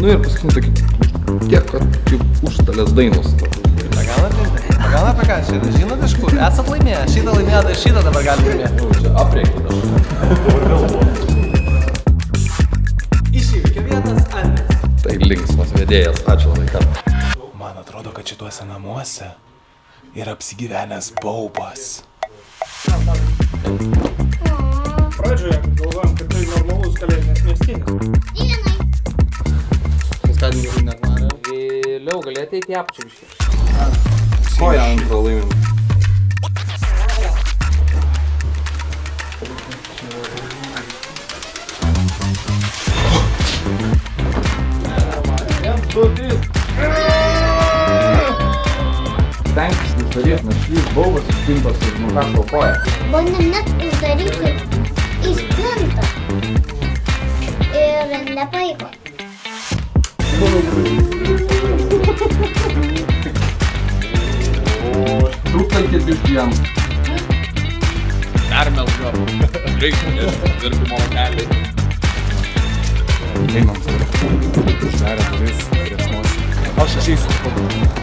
Nu ir paskutinį tokį tiek, kad kaip užstalės dainos. Pagal apie ką šitą? Žinot iš kur? Esat laimėję? Šitą laimėję, tai šitą dabar gali laimėti. Čia apreiktų. Išįvykio vietas Andris. Tai linksmas vedėjas, ačiū labai kad. Man atrodo, kad šituose namuose yra apsigyvenęs baubas. Pradžioje galvojom, kad tai normalus kalėdinis miestinis. Dienai. Paskadinį net mane. Vėliau gali ateiti apčiūškį. Koja antrą laimim. Stenkis uždaryti našlys baubas iš spintos ir nukašto koją. Bandėm net uždaryti į spintą. Ir nepavyko. Trūktelkit biškį jam. Permelk jo. Reikia nešti dirbimo keliai. Einam, uždarė duris prieš nosį. Aš išeisiu.